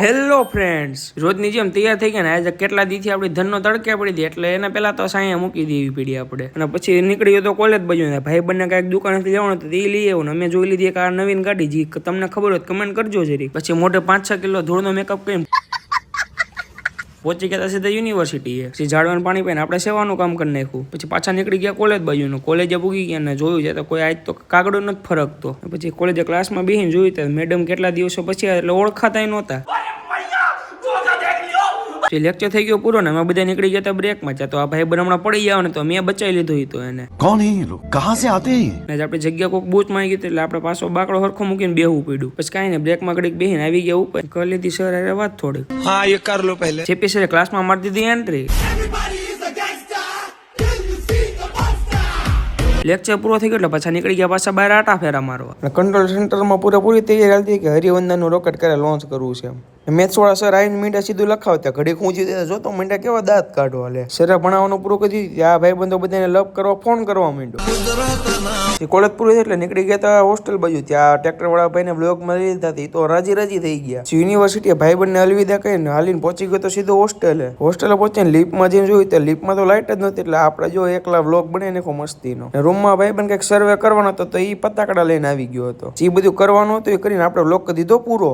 Hello friends, રોજની જેમ તૈયાર થઈ ગયા ને આજે કેટલા દીથી આપણી ધનનો તડકે પડી હતી એટલે એને પેલા તો સાયા મૂકી દેવી પડી આપણે. અને પછી નીકળ્યો તો કોલેજ બાજુ ને ભાઈ બંને કાંઈક દુકાનેથી લેવાનું તો એ લઈ આવ્યો ને અમે જોઈ લીધી એક આ નવીન ગાડી જે તમને ખબર હોય કમેન્ટ કરજો જરી. પછી મોઢે 5-6 કિલો ધૂળનો મેકઅપ કરીને પહોંચી ગયા સીધા યુનિવર્સિટીએ. પછી ઝાડવાનું પાણી પીને આપણે સેવાનું કામ કરી નાખ્યું. પછી પાછા નીકળી ગયા કોલેજ બાજુનું. કોલેજે પૂગી ગયા ને જોયું છે તો કોઈ આજ તો કાગડો નથી ફરકતો. પછી કોલેજે ક્લાસમાં બેસીને જોયું તો મેડમ કેટલા દિવસો પછી એટલે ઓળખાતા નહોતા. લેક્ચર થઈ ગયો પૂરો ને અમે બધા નીકળી ગયા બ્રેકમાં. તો આ ભાઈ હમણાં પડી જાવ ને તો મેં બચાવી લીધો હતો એને. કોણ હે એ લોગ કહાં સે આતે હે? આપણે જગ્યા કોક બૂચ માં ગઈ એટલે આપણે પાછો બાકડો હરખો મૂકીને બેહવું પડ્યું. પછી કાંઈ ને બ્રેકમાં ઘડીક બેહીને આવી ગયા ઉપર. કરી લીધી સર અરે વાત થોડી. હા એ કર લો પહેલે. જેપી સરે ક્લાસમાં મારી દીધી એન્ટ્રી. લેક્ચર પૂરો થઈ ગયો એટલે પાછા નીકળી ગયા પાછા બહાર આટા ફેરા મારવા. કંટ્રોલ સેન્ટરમાં પૂરેપૂરી તૈયારી હાલતી કે હરિવંદનનું રોકેટ કરે લોન્ચ કરવું છે. મેથ્સ વાળા સર આવીને મીંડા સીધું લખાવતા ઘડી ખૂંચી દેતા જોતો મીંડા કેવા દાંત કાઢવા લે. સરે ભણાવવાનું પૂરું કરી આ ભાઈ બંધો બધાને લવ કરવા ફોન કરવા માંડ્યો. કોલેજ પૂરી થઈ એટલે નીકળી ગયા હતા હોસ્ટેલ બાજુ. ત્યાં ટ્રેક્ટર વાળા ભાઈને બ્લોગમાં લઈ લીધા હતી તો રાજી થઈ ગયા. યુનિવર્સિટી ભાઈ બંને અલવિદા કહીને હાલીને પહોંચી ગયો તો સીધો હોસ્ટેલે. હોસ્ટેલે પહોંચીને લિફ્ટમાં જઈને જોયું તો લિફ્ટમાં તો લાઇટ જ નહોતી એટલે આપણે જો એકલા બ્લોગ બને નાખો મસ્તીનો. રૂમમાં ભાઈ બંને કંઈક સર્વે કરવાનો હતો તો એ પતાકડા લઈને આવી ગયો હતો. જે બધું કરવાનું હતું એ કરીને આપણે બ્લોગ કરી દીધો પૂરો.